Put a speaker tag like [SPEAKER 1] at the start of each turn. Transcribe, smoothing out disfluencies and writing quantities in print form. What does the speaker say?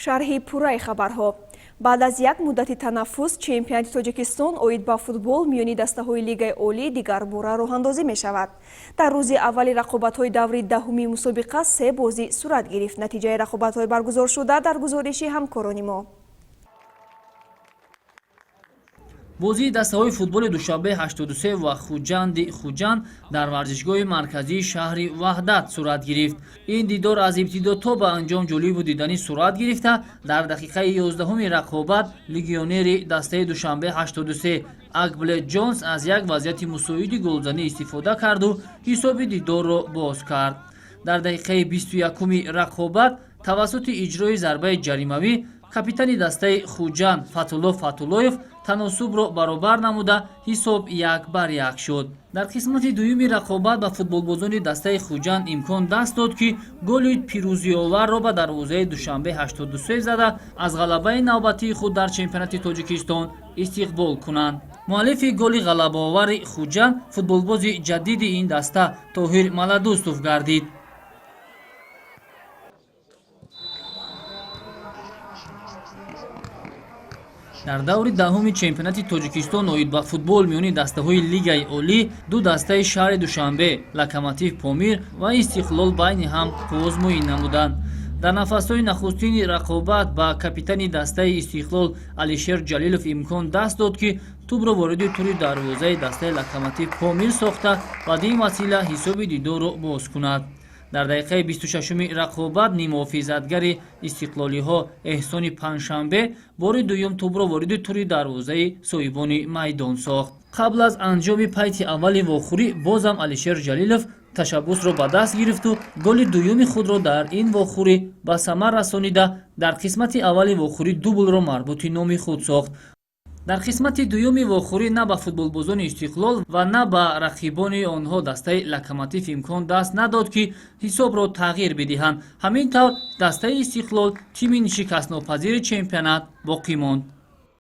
[SPEAKER 1] шарҳи пурраи хабарҳо. баъд аз як муддати танаффус чемпионати Тоҷикистон оид ба футбол миёни дастаҳои Лигаи олӣ дигар бора роҳандозӣ мешавад. дар рӯзи аввали рақобатҳои даври даҳуми мусобиқа 3 бозӣ сурат гирифт. натиҷаи рақобатҳои баргузор шуда дар гузориши ҳамкорони мо.
[SPEAKER 2] бозии дастаҳои футболи душанбе 83 ва хуҷанди хуҷанд дар варзишгоҳи марказии шаҳри ваҳдат сурат гирифт. ин дидор аз ибтидо то ба анҷом ҷолибу диданӣ сурат гирифта, дар дақиқаи 11-уми рақобат легионери дастаи душанбе 83 Акблет Ҷонс аз як вазъияти мусоиди голзанӣ истифода карду ҳисоби дидорро боз кард. дар дақиқаи 21-уми рақобат тавассути иҷрои зарбаи ҷаримавӣ капитани дастаи хуҷанд Фатулло Фатуллоев таносубро баробар намуда ҳисоб 1-1 шуд. дар қисмати дуюми рақобат ба футболбозони дастаи хуҷанд имкон даст дод ки голи пирӯзиоварро ба дарвозаи душанбе 83 зада аз ғалабаи навбатии худ дар чемпионати Тоҷикистон истиқбол кунанд. муаллифи голи ғалабаовари хуҷанд футболбози ҷадиди ин даста Тоҳир Маладустов гардид. дар даври даҳуми чемпионати Тоҷикистон оид ба футбол миёни дастаҳои Лигаи олӣ ду дастаи шаҳри Душанбе Локомотив Помир ва Истиқлол байни ҳам қувозмӯӣ намуданд. дар нафасҳои нахустини рақобат ба капитани дастаи Истиқлол Алишер Ҷалилов имкон даст дод ки тӯбро вориди тури дарвозаи дастаи Локомотив Помир сохта бадин васила ҳисоби дидорро боз кунад. дар дақиқаи 26-уми рақобат нимуҳофизатгари истиқлолиҳо Эҳсони Паншанбе бори дуюм тӯбро вориди тури дарвозаи соҳибони майдон сохт. қабл аз анҷоми пайти аввали вохӯрӣ бозам Алишер Ҷалилов ташаббусро ба даст гирифту голи дуюми худро дар ин вохӯрӣ ба самар расонида дар қисмати аввали вохӯрӣ дублро марбути номи худ сохт. дар қисмати дуюми вохӯрӣ на ба футболбозони Истиқлол ва на ба рақибони онҳо дастаи Локомотив имкон даст надод ки ҳисобро тағйир бидиҳанд. ҳамин тавр дастаи Истиқлол тими шикастнопазири чемпионат боқӣ монд.